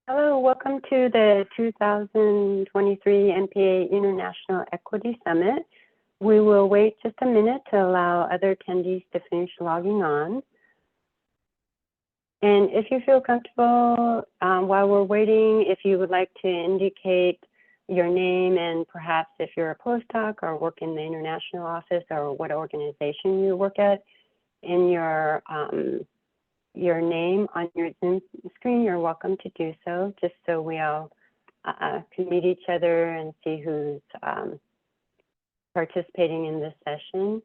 Hello, welcome to the 2023 MPA International Equity Summit. We will wait just a minute to allow other attendees to finish logging on. And if you feel comfortable while we're waiting, if you would like to indicate your name and perhaps if you're a postdoc or work in the international office or what organization you work at in your name on your Zoom screen, you're welcome to do so, just so we all can meet each other and see who's participating in this session.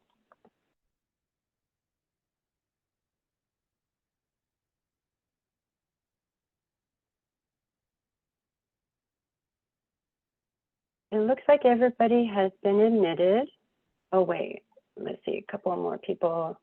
It looks like everybody has been admitted. Oh, wait, let's see, a couple more people.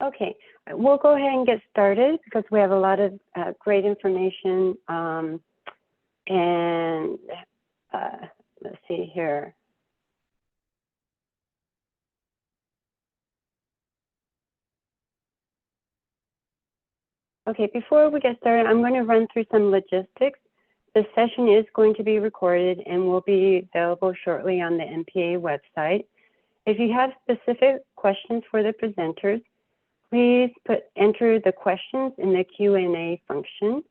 Okay, we'll go ahead and get started because we have a lot of great information. And let's see here. Okay, before we get started, I'm going to run through some logistics. The session is going to be recorded and will be available shortly on the MPA website. If you have specific questions for the presenters, please enter the questions in the Q&A function.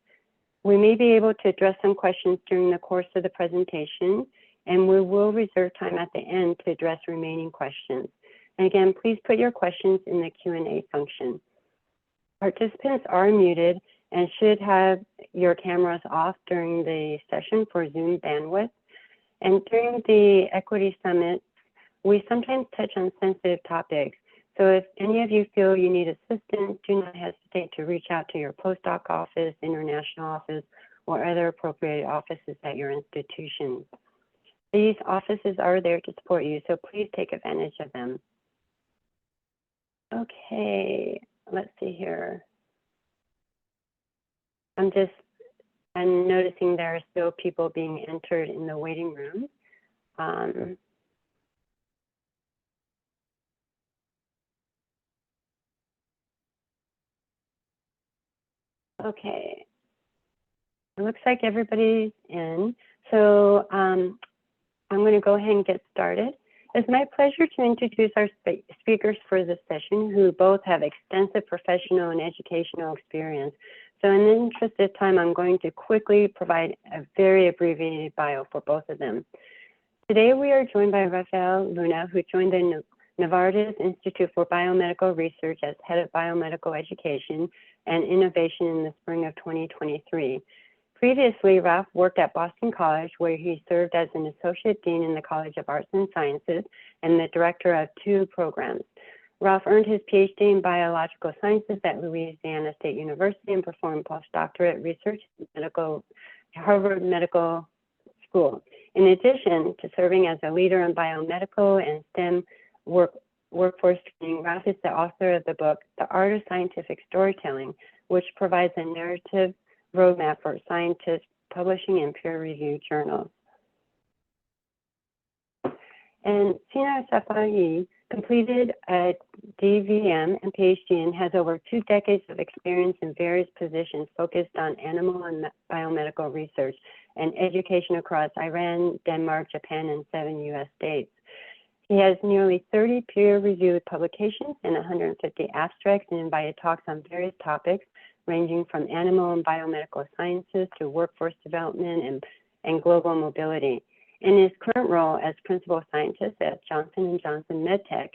We may be able to address some questions during the course of the presentation, and we will reserve time at the end to address remaining questions. And again, please put your questions in the Q&A function. Participants are muted and should have your cameras off during the session for Zoom bandwidth. And during the Equity Summit, we sometimes touch on sensitive topics. So if any of you feel you need assistance, do not hesitate to reach out to your postdoc office, international office, or other appropriate offices at your institution. These offices are there to support you, so please take advantage of them. Okay, let's see here. I'm noticing there are still people being entered in the waiting room. Okay, it looks like everybody's in. So I'm going to go ahead and get started. It's my pleasure to introduce our speakers for this session, who both have extensive professional and educational experience. So in the interest of time, I'm going to quickly provide a very abbreviated bio for both of them. Today, we are joined by Rafael Luna, who joined the Novartis Institute for Biomedical Research as head of biomedical education and innovation in the spring of 2023. Previously, Raf worked at Boston College, where he served as an associate dean in the College of Arts and Sciences and the director of 2 programs. Raf earned his Ph.D. in biological sciences at Louisiana State University and performed postdoctorate research at Harvard Medical School. In addition to serving as a leader in biomedical and STEM workforce training, Raf is the author of the book, The Art of Scientific Storytelling, which provides a narrative roadmap for scientists publishing in peer-reviewed journals. And Sina Safayi completed a D.V.M. and Ph.D. and has over 2 decades of experience in various positions focused on animal and biomedical research and education across Iran, Denmark, Japan, and 7 U.S. states. He has nearly 30 peer-reviewed publications and 150 abstracts and invited talks on various topics, ranging from animal and biomedical sciences to workforce development and global mobility. In his current role as principal scientist at Johnson MedTech,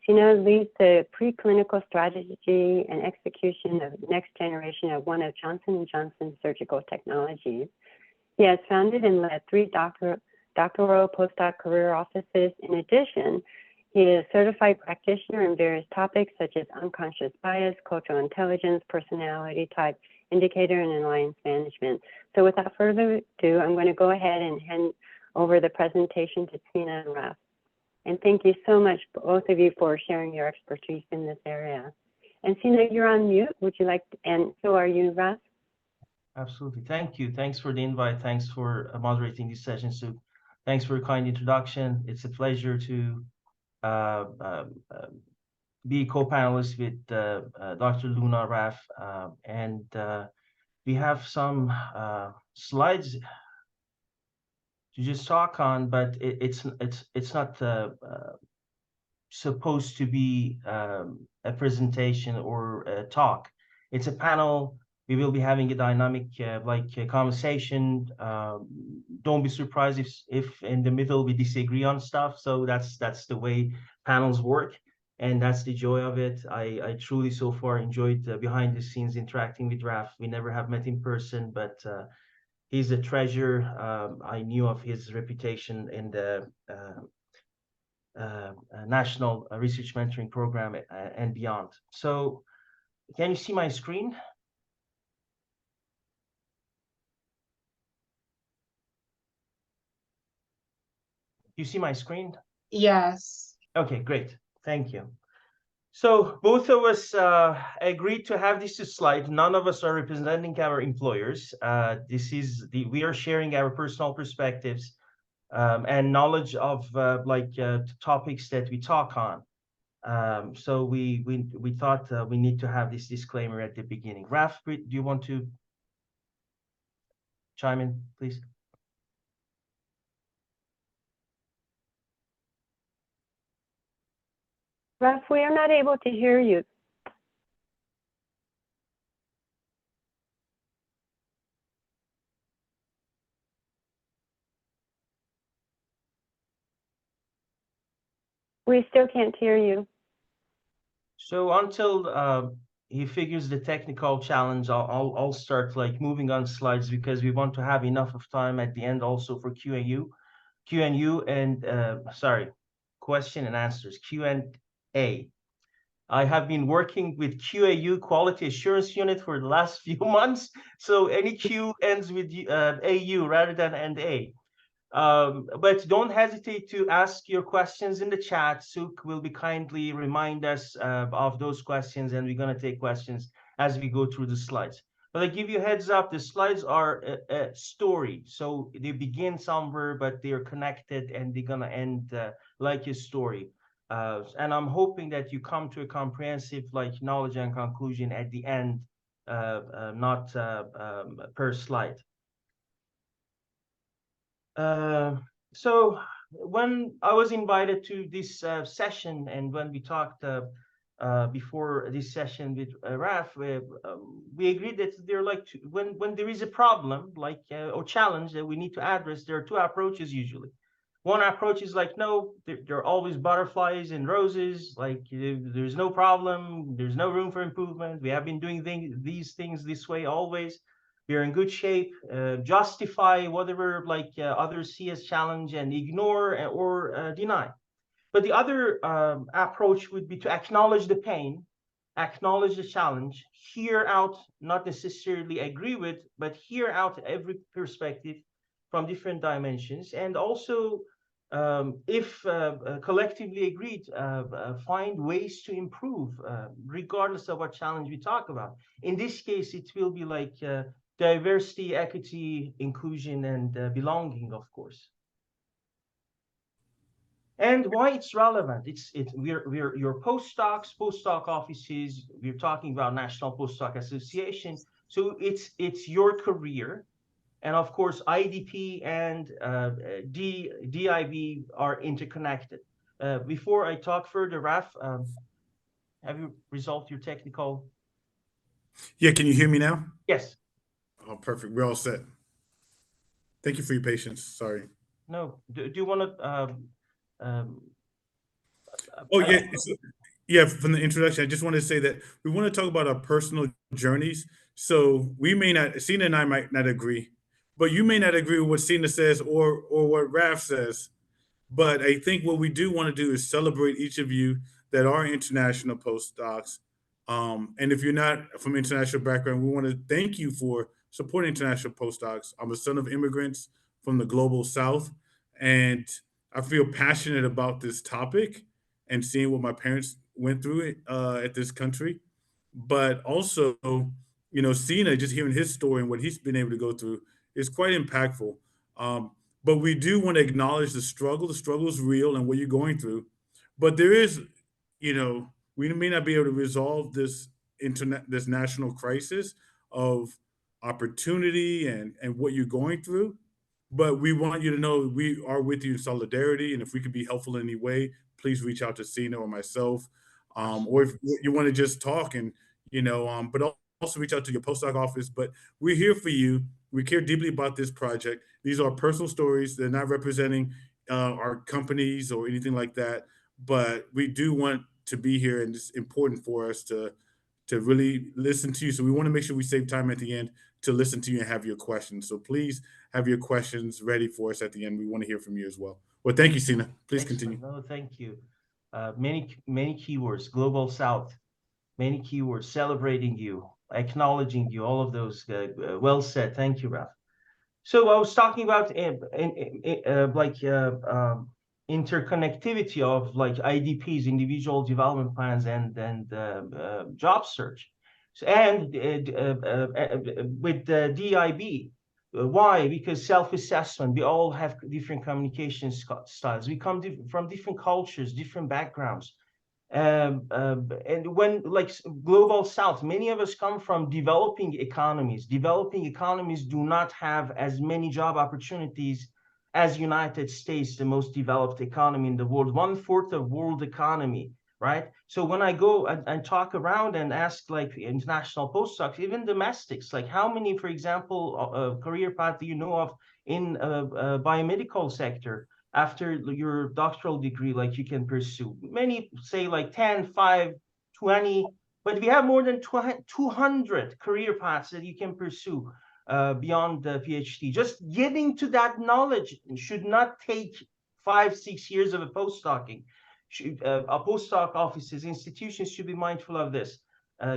Sina leads the preclinical strategy and execution of next generation of one of Johnson & Johnson's surgical technologies. He has founded and led 3 doctoral postdoc career offices. In addition, he is a certified practitioner in various topics such as unconscious bias, cultural intelligence, personality type, indicator, and alliance management. So without further ado, I'm going to go ahead and hand over the presentation to Sina and Raf. And thank you so much, both of you, for sharing your expertise in this area. And Sina, you're on mute. Would you like to, and so are you, Raf? Absolutely. Thank you. Thanks for the invite. Thanks for moderating this session, Sook. Thanks for your kind introduction. It's a pleasure to be co-panelist with Dr. Luna, Raf, and we have some slides to just talk on, but it's not supposed to be a presentation or a talk. It's a panel. We will be having a dynamic conversation. Don't be surprised if in the middle we disagree on stuff. So that's the way panels work, and that's the joy of it. I truly so far enjoyed behind the scenes interacting with Raf. We never have met in person, but he's a treasure. I knew of his reputation in the National Research Mentoring Program and beyond. So can you see my screen? You see my screen? Yes. Okay, great. Thank you. So both of us agreed to have this slide. None of us are representing our employers. We are sharing our personal perspectives and knowledge of topics that we talk on. So we thought we need to have this disclaimer at the beginning. Raf, do you want to chime in, please? Raf, we are not able to hear you. We still can't hear you. So until he figures the technical challenge, I'll start like moving on slides because we want to have enough of time at the end also for Q&U and question and answers, Q&A. I have been working with QAU, Quality Assurance Unit, for the last few months. So any Q ends with AU rather than and A. But don't hesitate to ask your questions in the chat. Sook will be kindly remind us of those questions, and we're going to take questions as we go through the slides. But I give you a heads up, the slides are a story. So they begin somewhere, but they're connected, and they're going to end like a story. And I'm hoping that you come to a comprehensive knowledge and conclusion at the end, not per slide. So when I was invited to this session, and when we talked before this session with Raf, we agreed that when there is a problem or challenge that we need to address, there are two approaches usually. One approach is no, there are always butterflies and roses, there's no problem, there's no room for improvement. We have been doing these things this way always. We're in good shape, justify whatever others see as challenge and ignore or deny. But the other approach would be to acknowledge the pain, acknowledge the challenge, hear out, not necessarily agree with, but hear out every perspective from different dimensions, and also, if collectively agreed, find ways to improve, regardless of what challenge we talk about. In this case, it will be diversity, equity, inclusion, and belonging, of course. And why it's relevant? We're your postdocs, postdoc offices. We're talking about National Postdoc Association. So it's your career. And of course, IDP and DEIB are interconnected. Before I talk further, Raf, have you resolved your technical? Yeah, can you hear me now? Yes. Oh, perfect. We're all set. Thank you for your patience. Sorry. No. Do you want to? Yeah. From the introduction, I just want to say that we want to talk about our personal journeys. So we may not, Sina and I might not agree, but you may not agree with what Sina says or what Raf says. But I think what we do want to do is celebrate each of you that are international postdocs. And if you're not from international background, we want to thank you for supporting international postdocs. I'm a son of immigrants from the global South, and I feel passionate about this topic and seeing what my parents went through at this country, but also, Sina, just hearing his story and what he's been able to go through is quite impactful. But we do want to acknowledge the struggle. The struggle is real and what you're going through. But there is, we may not be able to resolve this national crisis of opportunity and what you're going through. But we want you to know we are with you in solidarity. And if we could be helpful in any way, please reach out to Sina or myself. Or if you want to just talk but also reach out to your postdoc office. But we're here for you. We care deeply about this project. These are personal stories. They're not representing our companies or anything like that. But we do want to be here, and it's important for us to really listen to you. So we want to make sure we save time at the end to listen to you and have your questions. So please have your questions ready for us at the end. We want to hear from you as well. Well, thank you, Sina. Please continue. No, thank you. Many keywords, Global South, many keywords, celebrating you, acknowledging you, all of those. Well said. Thank you, Raf. So I was talking about interconnectivity of like IDPs, individual development plans, and job search, and with the DEIB. Why? Because self-assessment. We all have different communication styles. We come from different cultures, different backgrounds. And when like Global South, many of us come from developing economies. Developing economies do not have as many job opportunities as United States, the most developed economy in the world, 1/4 of world economy, right? So when I go and talk around and ask like international postdocs, even domestics, like how many, for example, career path do you know of in biomedical sector? After your doctoral degree, like you can pursue. Many say like 10, 5, 20, but we have more than 200 career paths that you can pursue beyond the PhD. Just getting to that knowledge should not take 5, 6 years of a postdocing. Our postdoc offices, institutions should be mindful of this.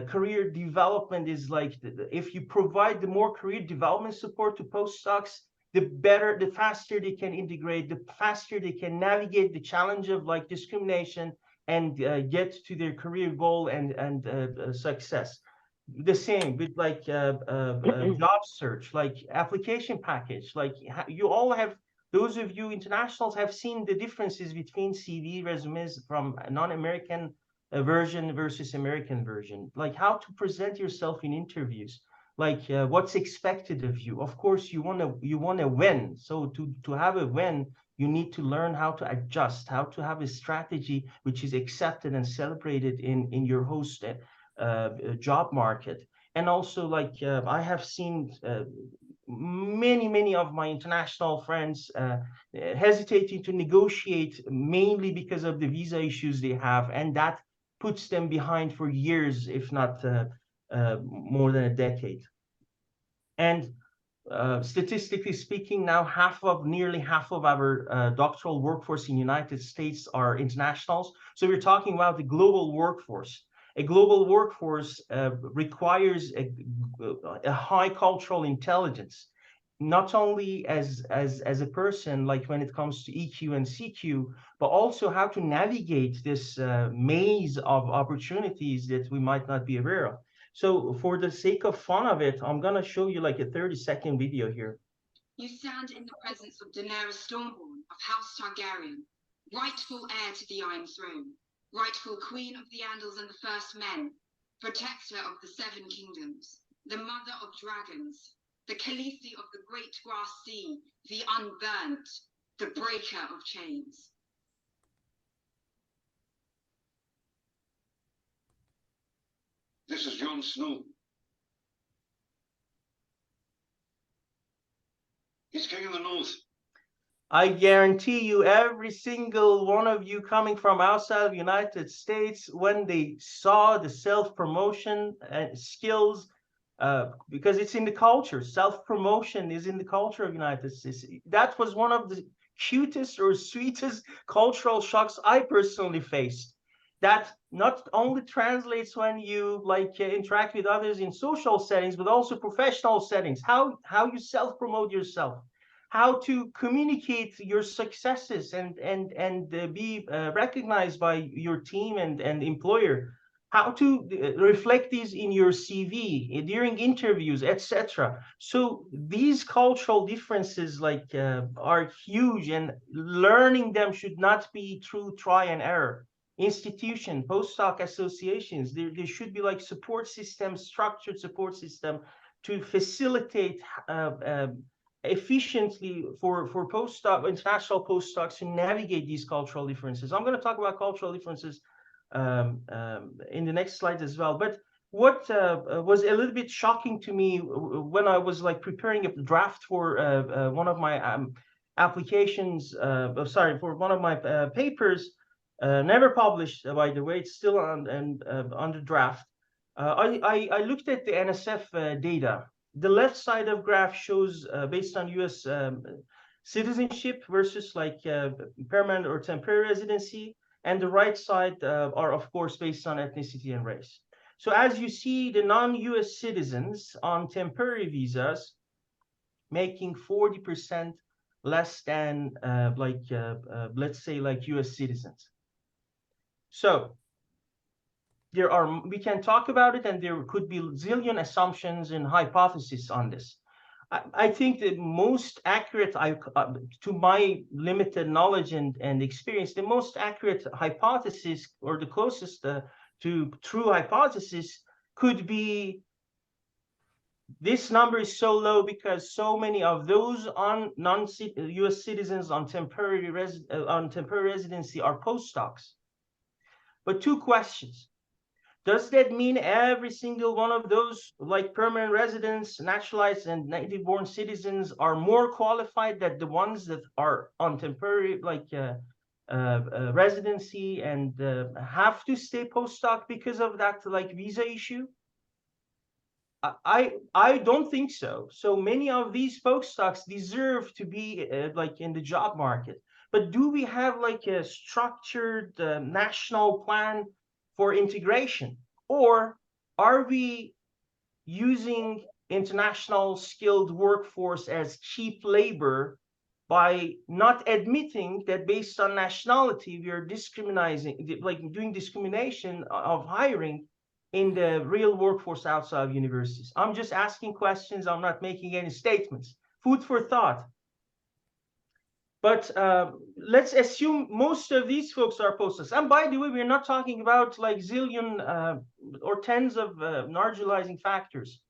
Career development is like, if you provide the more career development support to postdocs, the better, the faster they can integrate, the faster they can navigate the challenge of like discrimination and get to their career goal and success. The same with like job search, like application package, like you all have, those of you internationals have seen the differences between CV resumes from non-American version versus American version, like how to present yourself in interviews. Like what's expected of you. Of course, you want to win. So to have a win, you need to learn how to adjust, how to have a strategy which is accepted and celebrated in your host job market. And also, like I have seen many of my international friends hesitating to negotiate, mainly because of the visa issues they have, and that puts them behind for years, if not more than a decade. And statistically speaking, now nearly half of our doctoral workforce in the United States are internationals. So we're talking about the global workforce. A global workforce requires a high cultural intelligence, not only as a person, like when it comes to EQ and CQ, but also how to navigate this maze of opportunities that we might not be aware of. So for the sake of fun of it, I'm going to show you like a 30-second video here. You stand in the presence of Daenerys Stormborn of House Targaryen, rightful heir to the Iron Throne, rightful queen of the Andals and the First Men, protector of the Seven Kingdoms, the mother of dragons, the Khaleesi of the Great Grass Sea, the Unburnt, the breaker of chains. This is Jon Snow. He's king of the north. I guarantee you, every single one of you coming from outside of the United States, when they saw the self-promotion skills, because it's in the culture, self-promotion is in the culture of the United States. That was one of the cutest or sweetest cultural shocks I personally faced. That not only translates when you like interact with others in social settings, but also professional settings, how you self-promote yourself, how to communicate your successes and be recognized by your team and employer, how to reflect these in your CV during interviews, etc. So these cultural differences are huge, and learning them should not be through try and error. Institution, postdoc associations, there should be like support systems, structured support system to facilitate efficiently for international postdocs to navigate these cultural differences. I'm going to talk about cultural differences in the next slide as well. But what was a little bit shocking to me when I was like preparing a draft for one of my applications, for one of my papers, never published, by the way, it's still under draft. I looked at the NSF data. The left side of graph shows based on US citizenship versus like permanent or temporary residency. And the right side are, of course, based on ethnicity and race. So as you see, the non-US citizens on temporary visas making 40% less than let's say like US citizens. So we can talk about it, and there could be zillion assumptions and hypotheses on this. I think the most accurate, to my limited knowledge and experience, the most accurate hypothesis, or the closest to true hypothesis, could be this number is so low because so many of those non-US citizens on temporary residency are postdocs. But two questions. Does that mean every single one of those like permanent residents, naturalized and native-born citizens are more qualified than the ones that are on temporary residency and have to stay postdoc because of that like visa issue? I don't think so. So many of these postdocs deserve to be like in the job market. But do we have like a structured national plan for integration? Or are we using international skilled workforce as cheap labor by not admitting that based on nationality, we are discriminating, like doing discrimination of hiring in the real workforce outside of universities? I'm just asking questions. I'm not making any statements. Food for thought. But let's assume most of these folks are postdocs. And by the way, we're not talking about like zillion or tens of marginalizing factors.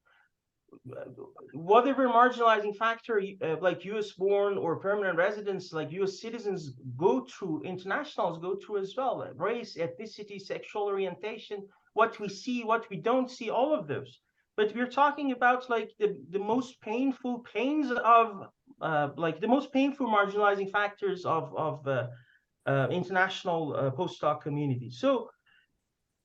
Whatever marginalizing factor like US born or permanent residents, like US citizens go through, internationals go through as well. Race, ethnicity, sexual orientation, what we see, what we don't see, all of those. But we're talking about like the most painful pains of like the most painful marginalizing factors of international postdoc community. So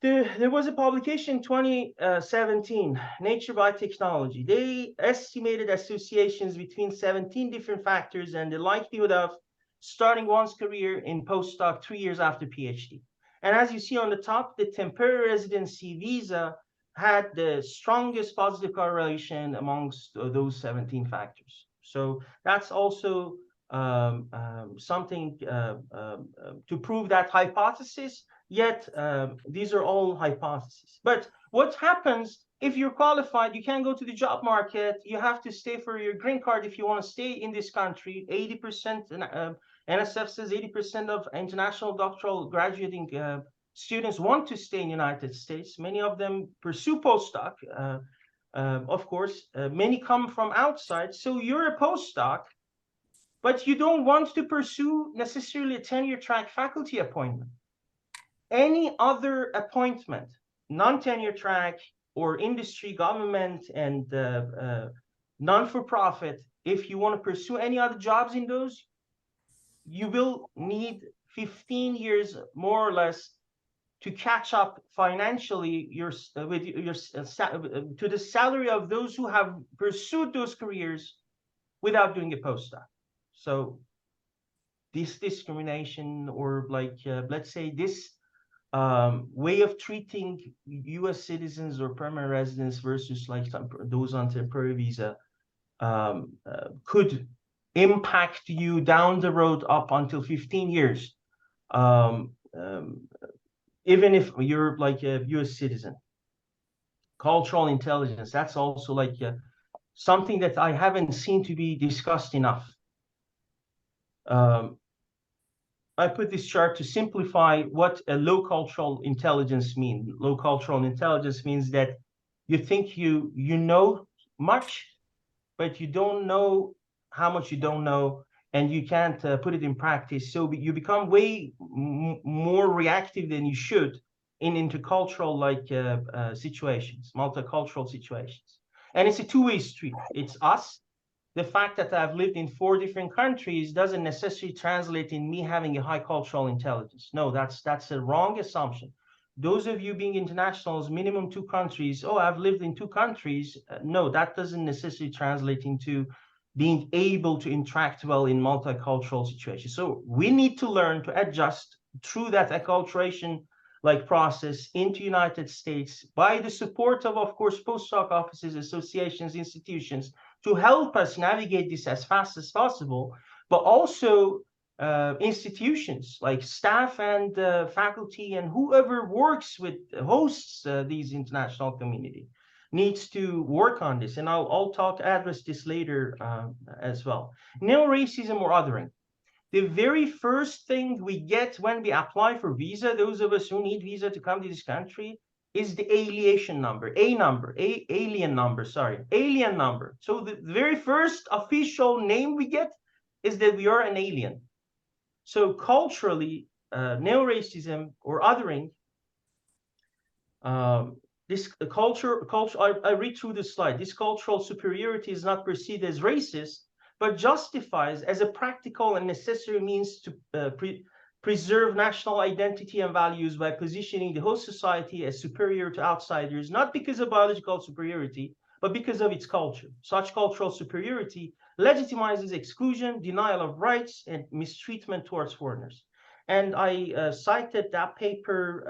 there was a publication in 2017, Nature Biotechnology. They estimated associations between 17 different factors and the likelihood of starting one's career in postdoc 3 years after PhD. And as you see on the top, the temporary residency visa had the strongest positive correlation amongst those 17 factors. So that's also something to prove that hypothesis. Yet these are all hypotheses. But what happens if you're qualified? You can't go to the job market. You have to stay for your green card if you want to stay in this country. 80%, NSF says 80% of international doctoral graduating students want to stay in the United States. Many of them pursue postdoc. Of course, many come from outside. So you're a postdoc, but you don't want to pursue necessarily a tenure track faculty appointment. Any other appointment, non-tenure track or industry, government, and non-for-profit, if you want to pursue any other jobs in those, you will need 15 years more or less to catch up financially to the salary of those who have pursued those careers without doing a postdoc. So this discrimination, or like let's say this way of treating US citizens or permanent residents versus like those on temporary visa could impact you down the road up until 15 years, even if you're like a US citizen. Cultural intelligence, that's also like something that I haven't seen to be discussed enough. I put this chart to simplify what a low cultural intelligence means. Low cultural intelligence means that you think you know much, but you don't know how much you don't know, and you can't put it in practice. So you become way more reactive than you should in intercultural situations, multicultural situations. And it's a two-way street. It's us. The fact that I've lived in 4 different countries doesn't necessarily translate in me having a high cultural intelligence. No, that's a wrong assumption. Those of you being internationals, minimum 2 countries, oh, I've lived in 2 countries. No, that doesn't necessarily translate into being able to interact well in multicultural situations. So we need to learn to adjust through that acculturation process into United States by the support of course, postdoc offices, associations, institutions, to help us navigate this as fast as possible, but also institutions like staff and faculty and whoever works with hosts these international community needs to work on this. And I'll address this later as well. Neo-racism or othering. The very first thing we get when we apply for visa, those of us who need visa to come to this country, is the alien number. Alien number. So the very first official name we get is that we are an alien. So culturally, neo-racism or othering, this culture, I read through this slide. This cultural superiority is not perceived as racist, but justifies as a practical and necessary means to preserve national identity and values by positioning the host society as superior to outsiders, not because of biological superiority, but because of its culture. Such cultural superiority legitimizes exclusion, denial of rights, and mistreatment towards foreigners. And I cited that paper.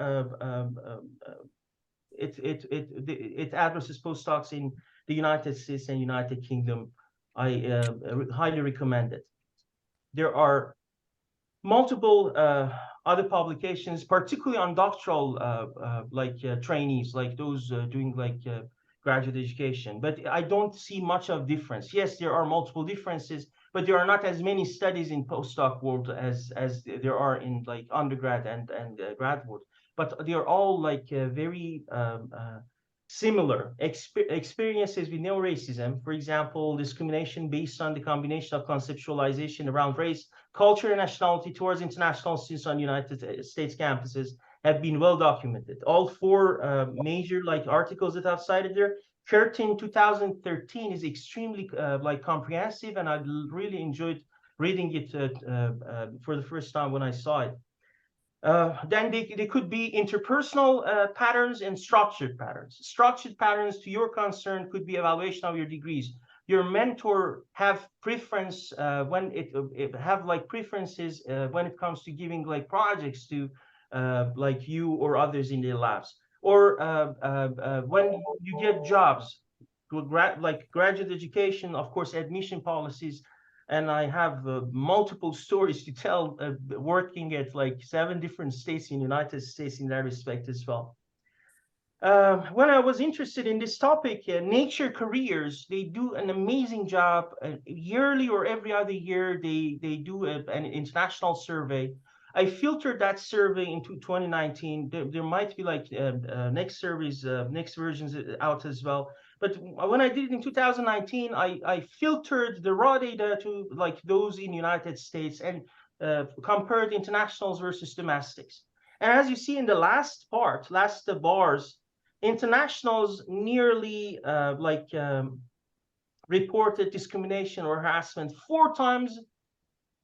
It addresses postdocs in the United States and United Kingdom. I highly recommend it. There are multiple other publications, particularly on doctoral trainees, like those doing graduate education. But I don't see much of difference. Yes, there are multiple differences, but there are not as many studies in postdoc world as there are in undergrad and grad world. But they are all very similar experiences with neo-racism. For example, discrimination based on the combination of conceptualization around race, culture, and nationality towards international students on United States campuses have been well documented. All 4 major articles that I've cited there. Curtin 2013 is extremely comprehensive, and I really enjoyed reading it for the first time when I saw it. Then they could be interpersonal patterns and structured patterns. Structured patterns, to your concern, could be evaluation of your degrees. Your mentor have preference when it have preferences when it comes to giving projects to you or others in their labs, or when you get jobs, graduate education, of course, admission policies. And I have multiple stories to tell working at 7 different states in the United States in that respect as well. When I was interested in this topic, Nature Careers, they do an amazing job. Yearly or every other year, they do an international survey. I filtered that survey into 2019. There might be next surveys, next versions out as well. But when I did it in 2019, I filtered the raw data to those in the United States and compared internationals versus domestics. And as you see in the last bars, internationals nearly reported discrimination or harassment 4 times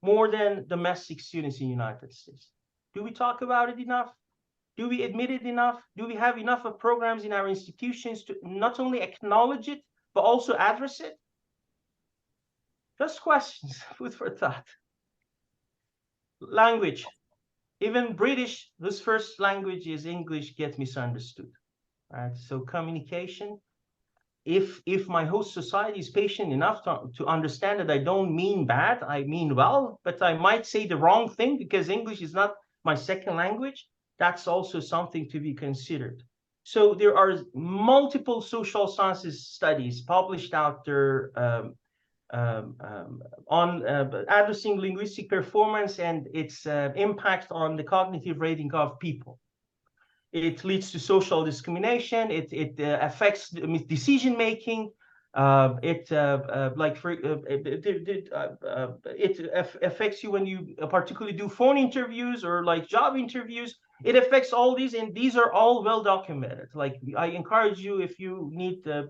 more than domestic students in the United States. Do we talk about it enough? Do we admit it enough? Do we have enough of programs in our institutions to not only acknowledge it, but also address it? Just questions, food for thought. Language. Even British, whose first language is English, get misunderstood. Right? So communication. if my host society is patient enough to understand that I don't mean bad, I mean well, but I might say the wrong thing because English is not my second language, that's also something to be considered. So there are multiple social sciences studies published out there on addressing linguistic performance and its impact on the cognitive rating of people. It leads to social discrimination. It affects decision making. It affects you when you particularly do phone interviews or like job interviews. It affects all these, and these are all well documented. Like I encourage you, if you need to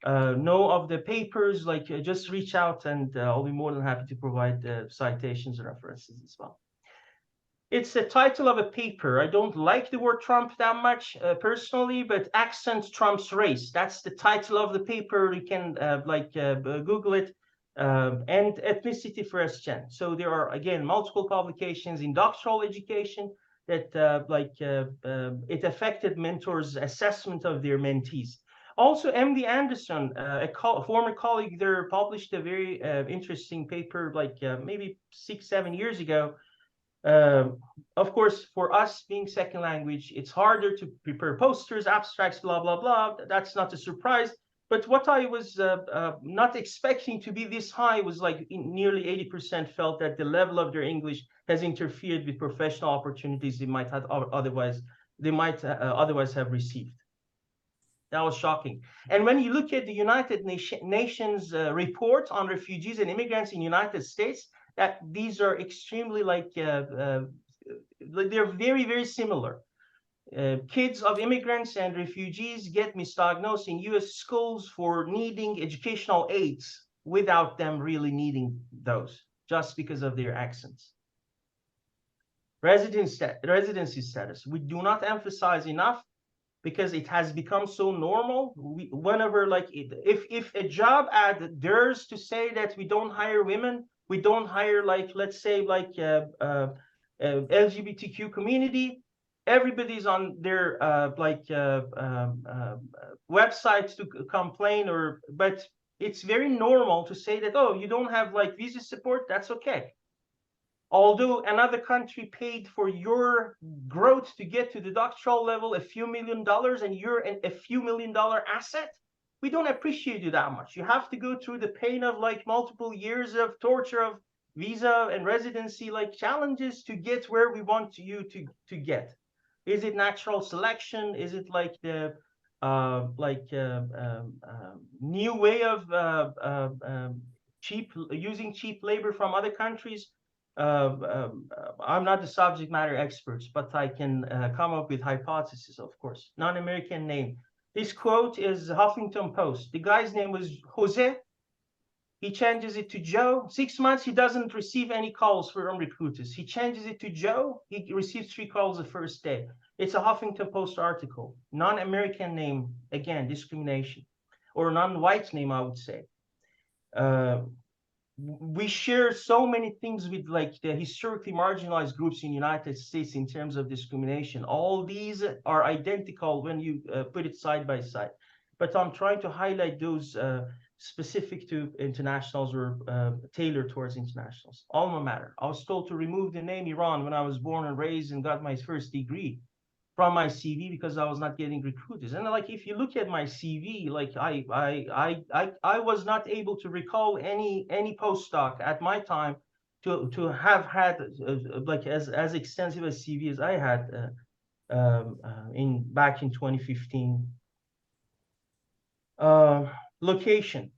know of the papers, just reach out, and I'll be more than happy to provide citations and references as well. It's the title of a paper. I don't like the word Trump that much personally, but accent trumps race. That's the title of the paper. You can Google it, and ethnicity first gen. So there are, again, multiple publications in doctoral education that it affected mentors' assessment of their mentees. Also, M.D. Anderson, former colleague there, published a very interesting paper maybe 6-7 years ago. Of course, for us being second language, it's harder to prepare posters, abstracts, blah, blah, blah. That's not a surprise. But what I was not expecting to be this high was nearly 80% felt that the level of their English has interfered with professional opportunities they might otherwise have received. That was shocking. And when you look at the United Nations report on refugees and immigrants in the United States, that these are extremely they're very, very similar. Kids of immigrants and refugees get misdiagnosed in US schools for needing educational aids without them really needing those, just because of their accents. Residency status, we do not emphasize enough because it has become so normal. If a job ad dares to say that we don't hire women, we don't hire LGBTQ community, everybody's on their websites to complain, but it's very normal to say that, oh, you don't have visa support, that's okay. Although another country paid for your growth to get to the doctoral level a few $1 million, and you're a few $1 million asset, we don't appreciate you that much. You have to go through the pain of multiple years of torture of visa and residency challenges to get where we want you to get. Is it natural selection? Is it the new way of using cheap labor from other countries? I'm not the subject matter expert, but I can come up with hypotheses, of course. Non-American name. This quote is Huffington Post. The guy's name was Jose. He changes it to Joe. 6 months, he doesn't receive any calls from recruiters. He changes it to Joe. He receives 3 calls the first day. It's a Huffington Post article. Non-American name, again, discrimination. Or non-white name, I would say. We share so many things with the historically marginalized groups in the United States in terms of discrimination. All these are identical when you put it side by side. But I'm trying to highlight those specific to internationals or tailored towards internationals. Alma mater. I was told to remove the name Iran when I was born and raised and got my first degree from my CV because I was not getting recruiters. And if you look at my CV, I was not able to recall any postdoc at my time to have had as extensive a CV as I had back in 2015. Location,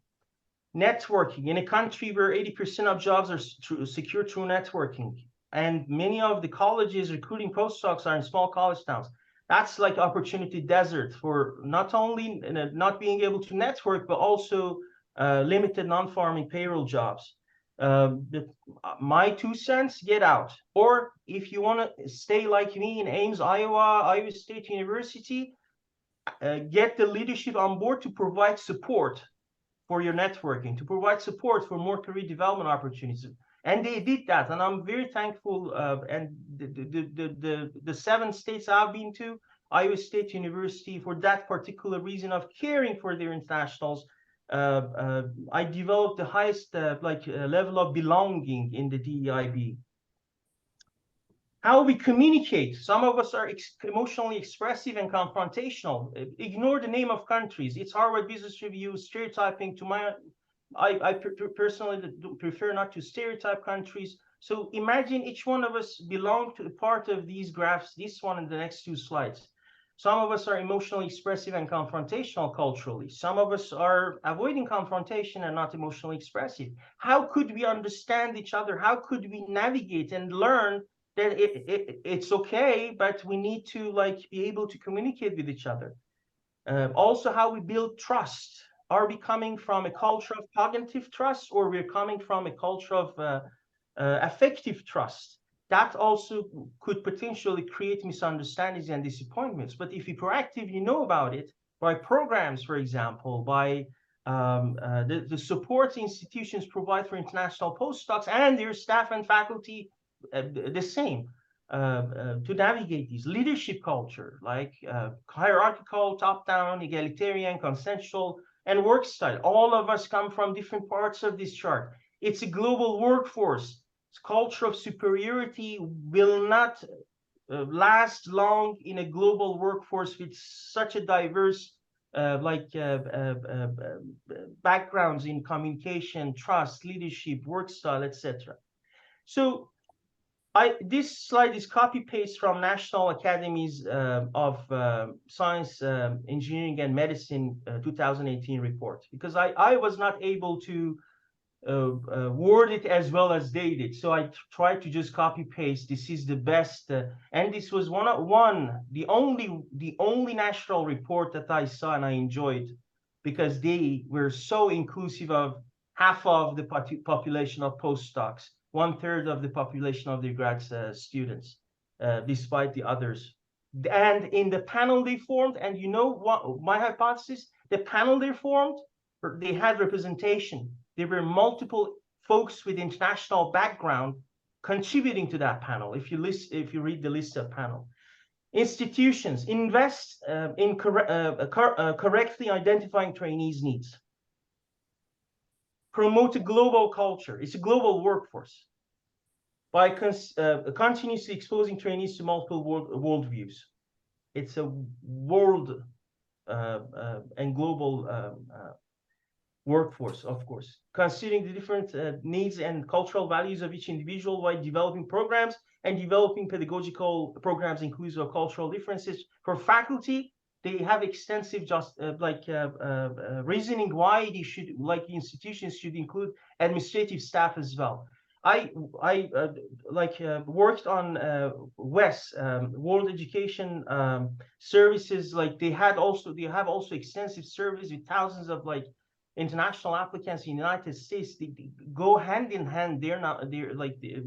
networking in a country where 80% of jobs are secured through networking. And many of the colleges recruiting postdocs are in small college towns. That's opportunity desert for not only not being able to network, but also limited non-farming payroll jobs. My 2 cents, get out. Or if you want to stay like me in Ames, Iowa State University, get the leadership on board to provide support for your networking, to provide support for more career development opportunities. And they did that, and I'm very thankful. And the 7 states I've been to, Iowa State University, for that particular reason of caring for their internationals, I developed the highest level of belonging in the DEIB. How we communicate. Some of us are emotionally expressive and confrontational. Ignore the name of countries. It's Harvard Business Review stereotyping. I personally prefer not to stereotype countries. So imagine each one of us belong to a part of these graphs, this one and the next two slides. Some of us are emotionally expressive and confrontational culturally. Some of us are avoiding confrontation and not emotionally expressive. How could we understand each other? How could we navigate and learn that it's okay, but we need to be able to communicate with each other? Also, how we build trust. Are we coming from a culture of cognitive trust, or we're coming from a culture of affective trust? That also could potentially create misunderstandings and disappointments. But if you proactively know about it, by programs, for example, by the support institutions provide for international postdocs and their staff and faculty, the same, to navigate these. Leadership culture, like hierarchical, top-down, egalitarian, consensual, and work style. All of us come from different parts of this chart. It's a global workforce. Culture of superiority will not last long in a global workforce with such a diverse backgrounds in communication, trust, leadership, work style, etc. So this slide is copy-paste from National Academies of Science, Engineering, and Medicine 2018 report, because I was not able to word it as well as they did. So I tried to just copy paste. This is the best, and this was the only national report that I saw and I enjoyed, because they were so inclusive of half of the population of postdocs, 1/3 of the population of the grad students, despite the others. And in the panel they formed, and you know what my hypothesis, the panel they formed, they had representation. There were multiple folks with international background contributing to that panel. If you read the list of panel, institutions invest in correctly identifying trainees' needs. Promote a global culture. It's a global workforce by continuously exposing trainees to multiple worldviews. It's a world and global workforce, of course, considering the different needs and cultural values of each individual while developing programs and developing pedagogical programs inclusive of cultural differences. For faculty, they have extensive reasoning why they should, institutions should include administrative staff as well. I worked on WES, World Education Services. They have also extensive surveys with thousands of international applicants in the United States. They go hand in hand. They're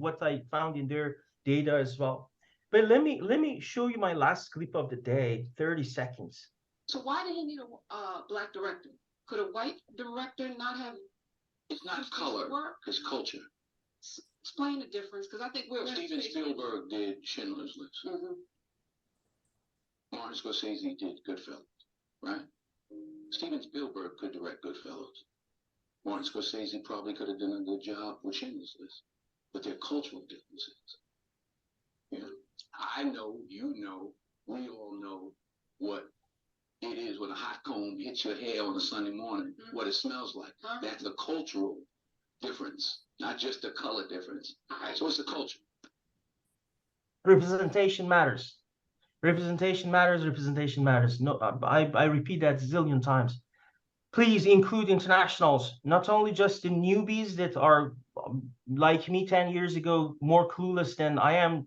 what I found in their data as well. But let me show you my last clip of the day, 30 seconds. So why did he need a black director? Could a white director not have? It's not color, it's culture. Explain the difference, because I think Steven Spielberg did Schindler's List. Mm-hmm. Martin Scorsese did Goodfellas, right? Steven Spielberg could direct Goodfellas. Martin Scorsese probably could have done a good job with Schindler's List, but they're cultural differences. Yeah, I know, you know, we all know what it is when a hot comb hits your hair on a Sunday morning, what it smells like. That's a cultural difference, not just a color difference. All right, so what's the culture? Representation matters. Representation matters. Representation matters. No, I repeat that a zillion times. Please include internationals, not only just the newbies that are like me 10 years ago, more clueless than I am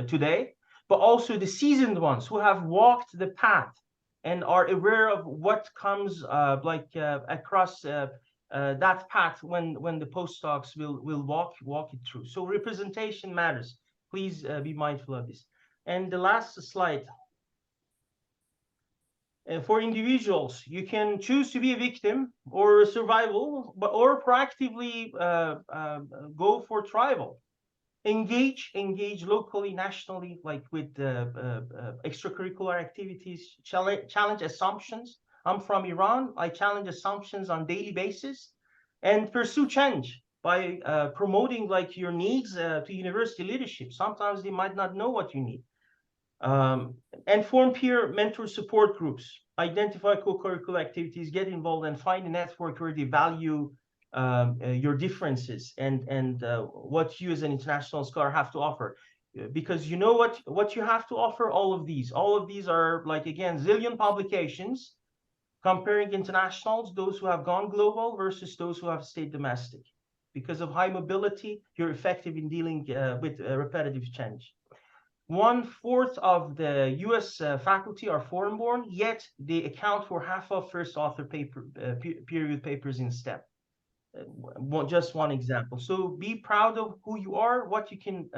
today, but also the seasoned ones who have walked the path and are aware of what comes across that path when the postdocs will walk it through. So representation matters. Please be mindful of this. And the last slide. For individuals, you can choose to be a victim or a survival, or proactively go for thrival. engage locally, nationally, like with extracurricular activities, challenge assumptions. I'm from Iran. I challenge assumptions on daily basis and pursue change by promoting like your needs to university leadership. Sometimes they might not know what you need. And form peer mentor support groups, identify co-curricular activities, get involved, and find a network where they value your differences and what you as an international scholar have to offer. Because you know what you have to offer, all of these are like, again, zillion publications comparing internationals, those who have gone global versus those who have stayed domestic. Because of high mobility, you're effective in dealing with repetitive change. 1/4 of the US faculty are foreign-born, yet they account for half of first author peer-reviewed papers in STEM. Just one example. So be proud of who you are, what you can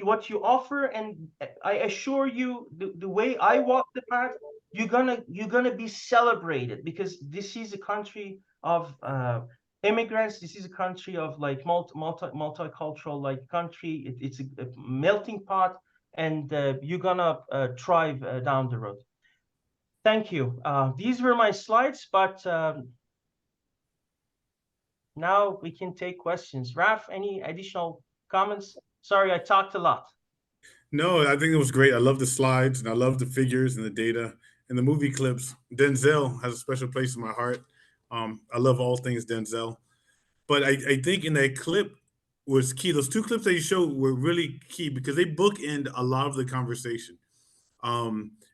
what you offer, and I assure you, the way I walk the path, you're gonna be celebrated, because this is a country of immigrants. This is a country of like multicultural like country. It's a melting pot, and you're gonna thrive down the road. Thank you. These were my slides, but now we can take questions. Raf, any additional comments? Sorry, I talked a lot. No, I think it was great. I love the slides and I love the figures and the data and the movie clips. Denzel has a special place in my heart. I love all things Denzel. But I think in that clip was key. Those two clips that you showed were really key because they bookend a lot of the conversation.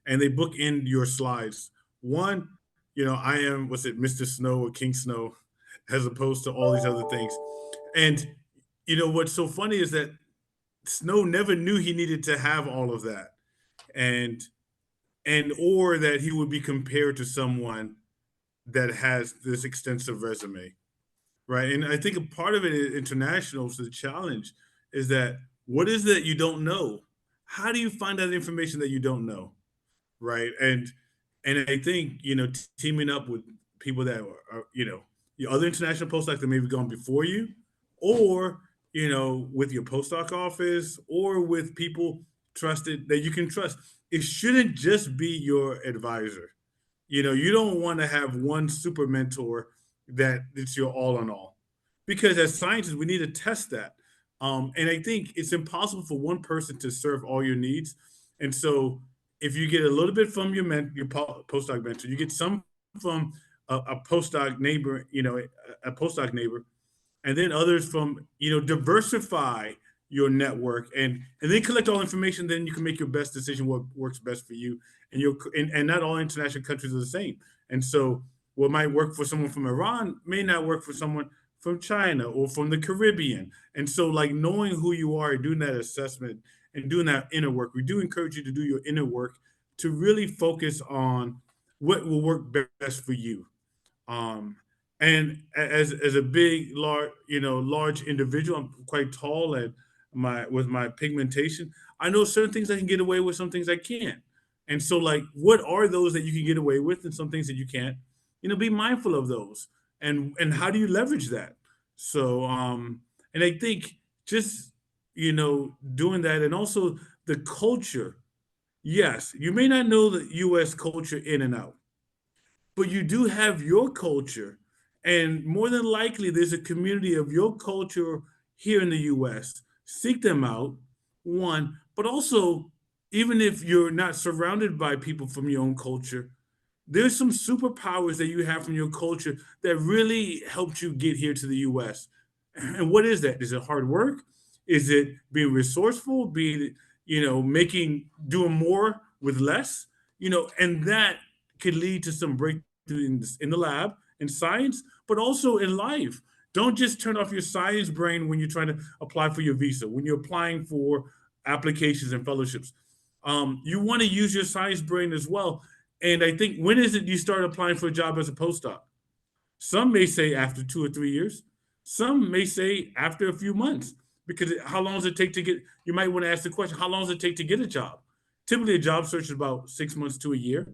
And they bookend your slides. One, I am, what's it, Mr. Snow or King Snow, as opposed to all these other things. And, what's so funny is that Snow never knew he needed to have all of that. Or that he would be compared to someone that has this extensive resume. Right. And I think a part of it is international. So the challenge is that what is that you don't know? How do you find out information that you don't know? Right. And I think, teaming up with people that are, your other international postdocs that maybe gone before you, or, with your postdoc office, or with people trusted that you can trust. It shouldn't just be your advisor. You don't want to have one super mentor that it's your all in all, because as scientists we need to test that, and I think it's impossible for one person to serve all your needs. And so if you get a little bit from your postdoc mentor, you get some from a postdoc neighbor, a postdoc neighbor, and then others from, diversify your network, and then collect all information. Then you can make your best decision, what works best for you. And not all international countries are the same. And so what might work for someone from Iran may not work for someone from China or from the Caribbean. And so, like, knowing who you are and doing that assessment and doing that inner work, we do encourage you to do your inner work to really focus on what will work best for you. And as a big, large individual, I'm quite tall, and with my pigmentation, I know certain things I can get away with, some things I can't. And so, like, what are those that you can get away with, and some things that you can't? Be mindful of those, and how do you leverage that? So, and I think just doing that, and also the culture. Yes, you may not know the U.S. culture in and out, but you do have your culture, and more than likely, there's a community of your culture here in the U.S. Seek them out, one, but also, even if you're not surrounded by people from your own culture, there's some superpowers that you have from your culture that really helped you get here to the US. And what is that? Is it hard work? Is it being resourceful? Doing more with less? And that could lead to some breakthrough in the lab, in science, but also in life. Don't just turn off your science brain when you're trying to apply for your visa, when you're applying for applications and fellowships. You want to use your science brain as well. And I think, when is it you start applying for a job as a postdoc? Some may say after 2 or 3 years. Some may say after a few months, because how long does it take to get, you might want to ask the question, how long does it take to get a job? Typically, a job search is about 6 months to a year,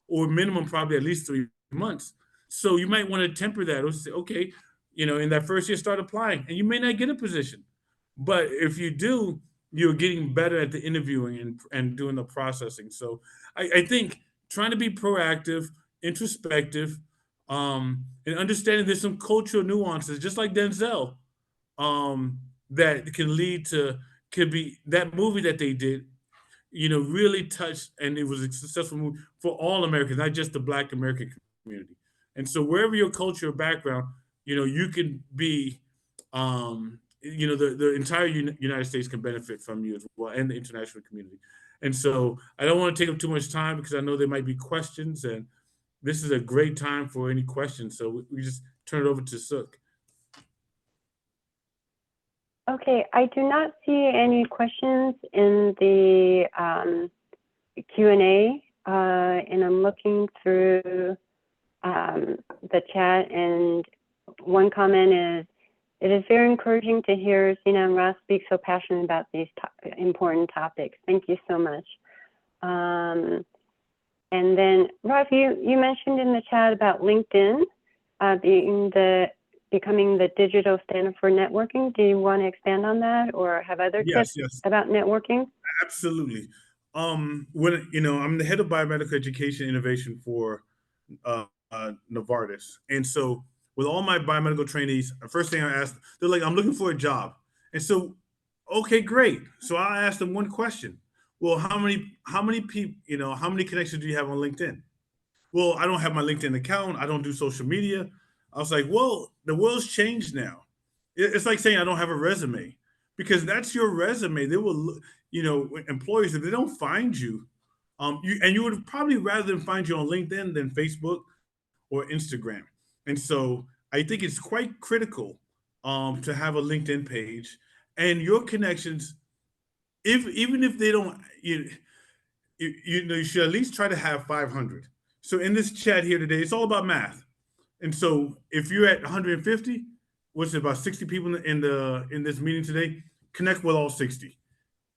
or minimum probably at least 3 months. So you might want to temper that, or say, okay, in that first year, start applying, and you may not get a position. But if you do, you're getting better at the interviewing and doing the processing. So I think trying to be proactive, introspective, and understanding there's some cultural nuances, just like Denzel, that can lead to, could be that movie that they did, really touched, and it was a successful movie for all Americans, not just the Black American community. And so wherever your culture or background, you can be, the entire United States can benefit from you as well, and the international community. And so I don't want to take up too much time because I know there might be questions, and this is a great time for any questions. So we just turn it over to Sook. Okay, I do not see any questions in the Q&A, and I'm looking through the chat, and one comment is, it is very encouraging to hear Sina and Raf speak so passionately about these important topics. Thank you so much. And then, Raf, you mentioned in the chat about LinkedIn becoming the digital standard for networking. Do you want to expand on that, or have other tips about networking? Absolutely. I'm the head of biomedical education innovation for Novartis, and so with all my biomedical trainees, the first thing I ask, they're like, "I'm looking for a job," and so, okay, great. So I asked them one question: well, how many people, how many connections do you have on LinkedIn? Well, I don't have my LinkedIn account. I don't do social media. I was like, well, the world's changed now. It's like saying I don't have a resume, because that's your resume. They will, employers, if they don't find you, you would probably rather them find you on LinkedIn than Facebook or Instagram. And so I think it's quite critical to have a LinkedIn page, and your connections, even if they don't, you should at least try to have 500. So in this chat here today, it's all about math. And so if you're at 150, what's it, about 60 people in this meeting today, connect with all 60.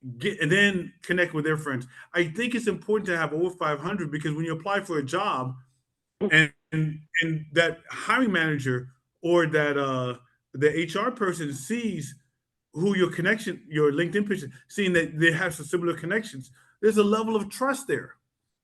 And then connect with their friends. I think it's important to have over 500, because when you apply for a job, and that hiring manager or that the HR person sees who your LinkedIn person, seeing that they have some similar connections, there's a level of trust there,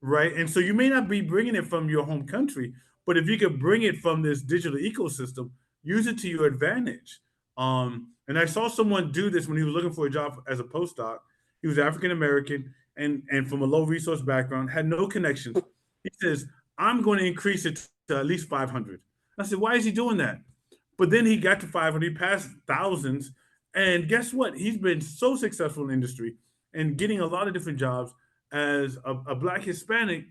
right? And so you may not be bringing it from your home country, but if you could bring it from this digital ecosystem, use it to your advantage. And I saw someone do this when he was looking for a job as a postdoc. He was African American and from a low resource background, had no connections. He says, I'm going to increase it to at least 500. I said, why is he doing that? But then he got to 500, he passed thousands. And guess what? He's been so successful in the industry and getting a lot of different jobs as a Black Hispanic.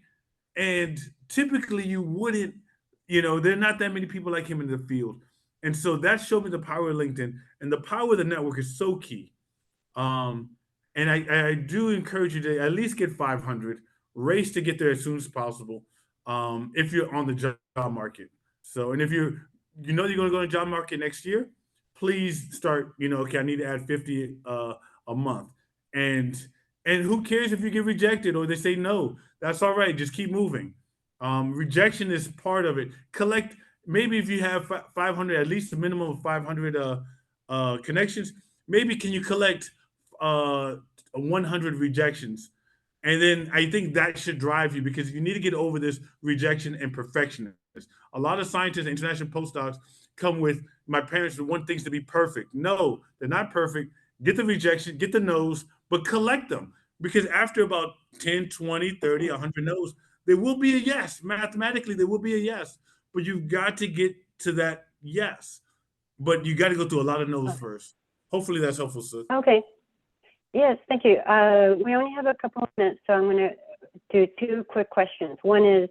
And typically you wouldn't, there are not that many people like him in the field. And so that showed me the power of LinkedIn, and the power of the network is so key. And I do encourage you to at least get 500, race to get there as soon as possible, if you're on the job market. So, and if you're going to go to the job market next year, please start, okay, I need to add 50 a month. And who cares if you get rejected or they say no? That's all right. Just keep moving. Rejection is part of it. Collect, maybe if you have 500, at least a minimum of 500 connections, maybe can you collect 100 rejections? And then I think that should drive you, because you need to get over this rejection and perfectionist. A lot of scientists, international postdocs, come with, my parents want things to be perfect. No, they're not perfect. Get the rejection, get the no's, but collect them. Because after about 10, 20, 30, 100 no's, there will be a yes. Mathematically, there will be a yes. But you've got to get to that yes. But you got to go through a lot of no's first. Hopefully that's helpful, sir. Okay. Yes, thank you. We only have a couple of minutes, so I'm going to do two quick questions. One is,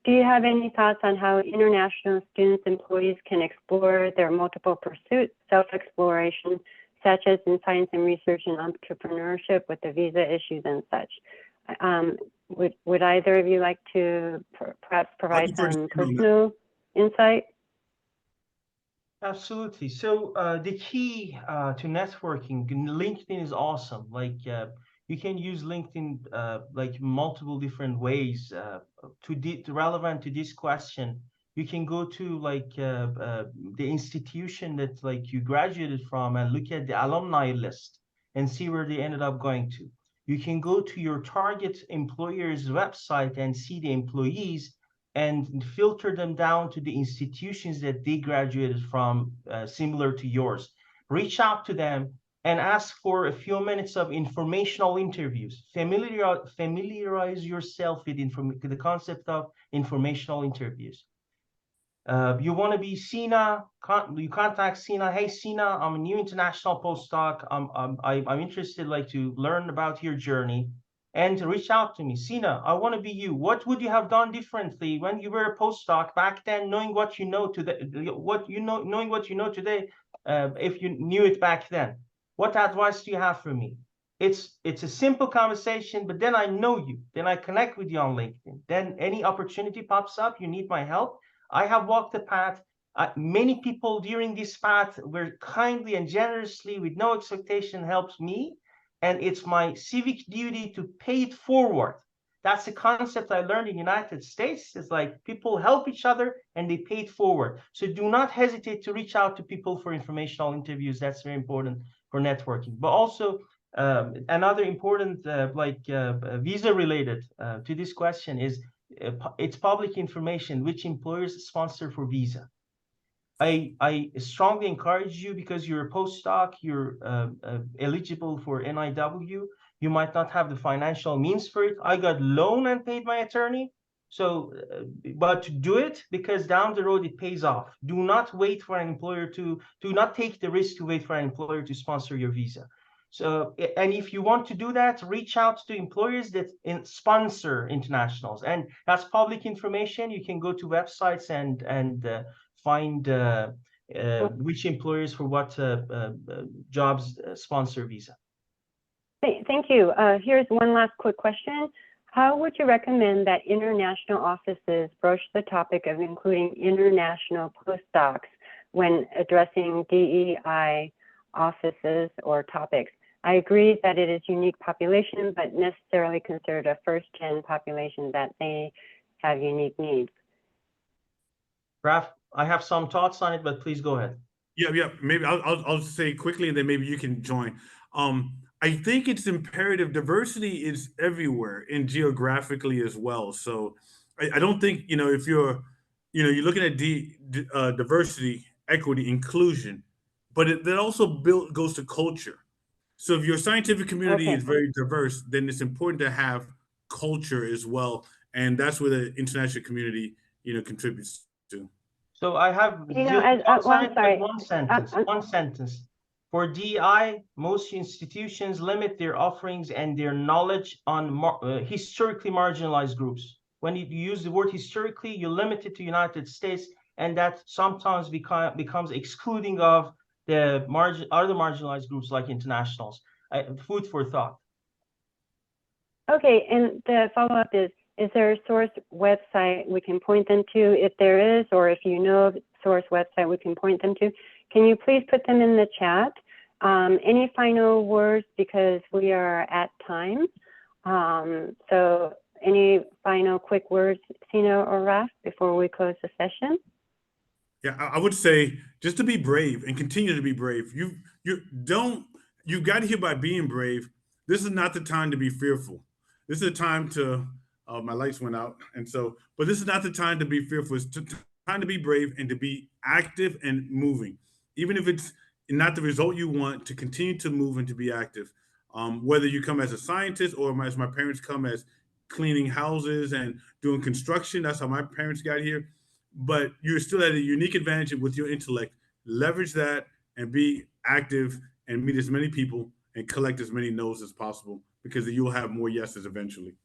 do you have any thoughts on how international students, employees can explore their multiple pursuits, self-exploration, such as in science and research and entrepreneurship with the visa issues and such? Would either of you like to perhaps provide some personal insight? Absolutely. So the key to networking, LinkedIn is awesome. Like you can use LinkedIn like multiple different ways. Relevant to this question, You can go to like the institution that like you graduated from and look at the alumni list and see where they ended up going to. You can go to your target employer's website and see the employees and filter them down to the institutions that they graduated from, similar to yours. Reach out to them and ask for a few minutes of informational interviews. Familiarize yourself with the concept of informational interviews. You want to be Sina, you contact Sina. Hey, Sina, I'm a new international postdoc. I'm interested like to learn about your journey, and reach out to me. Sina, I want to be you. What would you have done differently when you were a postdoc back then, knowing what you know today, knowing what you know today, if you knew it back then? What advice do you have for me? It's a simple conversation, but then I know you. Then I connect with you on LinkedIn. Then any opportunity pops up, you need my help. I have walked the path. Many people during this path were kindly and generously, with no expectation, helped me. And it's my civic duty to pay it forward. That's a concept I learned in the United States. It's like people help each other and they pay it forward. So do not hesitate to reach out to people for informational interviews. That's very important for networking. But also another important visa related to this question is it's public information which employers sponsor for visa. I strongly encourage you, because you're a postdoc, you're eligible for NIW. You might not have the financial means for it. I got loan and paid my attorney. So, but do it, because down the road it pays off. Do not wait for an employer do not take the risk to wait for an employer to sponsor your visa. So, and if you want to do that, reach out to employers that sponsor internationals, and that's public information. You can go to websites and find which employers for what jobs sponsor visa. Thank you. Here's one last quick question. How would you recommend that international offices broach the topic of including international postdocs when addressing DEI offices or topics? I agree that it is unique population, but necessarily considered a first-gen population that they have unique needs. Raf, I have some thoughts on it, but please go ahead. Yeah. Maybe I'll say quickly, and then maybe you can join. I think it's imperative. Diversity is everywhere, and geographically as well. So I don't think, if you're looking at diversity, equity, inclusion, but that also goes to culture. So if your scientific community is very diverse, then it's important to have culture as well, and that's where the international community, contributes to. So I have one sentence. For DEI, most institutions limit their offerings and their knowledge on historically marginalized groups. When you use the word historically, you limit it to United States, and that sometimes becomes excluding of the other marginalized groups like internationals. Food for thought. Okay, and the follow-up is there a source website we can point them to? If there is, or if you know of a source website we can point them to, can you please put them in the chat? Any final words, because we are at time? So any final quick words, Sina or Raf, before we close the session? Yeah, I would say just to be brave and continue to be brave. You got here by being brave. This is not the time to be fearful. This is a time to, my lights went out. But this is not the time to be fearful. It's time to be brave and to be active and moving. Even if it's not the result you want, to continue to move and to be active. Whether you come as a scientist or as my parents come as cleaning houses and doing construction, that's how my parents got here. But you're still at a unique advantage with your intellect. Leverage that and be active and meet as many people and collect as many no's as possible, because you'll have more yeses eventually.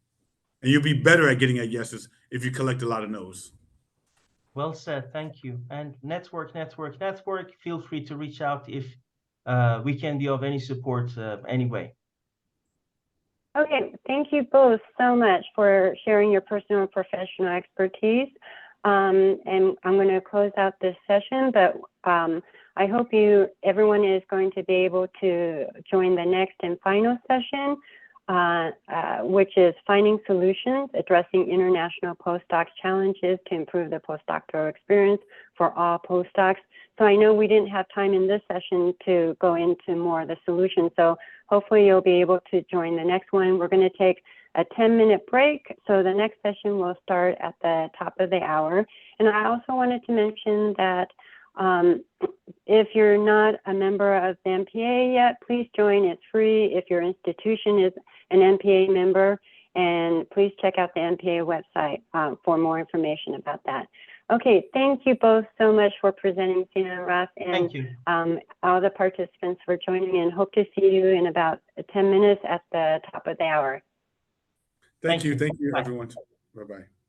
And you'll be better at getting at yeses if you collect a lot of no's. Well said, thank you. And network. Feel free to reach out if we can be of any support anyway. Okay, thank you both so much for sharing your personal and professional expertise. And I'm going to close out this session, but I hope everyone is going to be able to join the next and final session which is Finding Solutions, Addressing International Postdocs Challenges to Improve the Postdoctoral Experience for All Postdocs. So I know we didn't have time in this session to go into more of the solutions, so hopefully you'll be able to join the next one. We're going to take a 10-minute break, so the next session will start at the top of the hour. And I also wanted to mention that if you're not a member of the MPA yet, please join. It's free if your institution is an MPA member, and please check out the MPA website for more information about that. Okay, thank you both so much for presenting, Sina and Raf, and Thank you. all the participants for joining, and hope to see you in about 10 minutes at the top of the hour. Thank you. Thank you. Thank you, Bye. everyone. Bye-bye.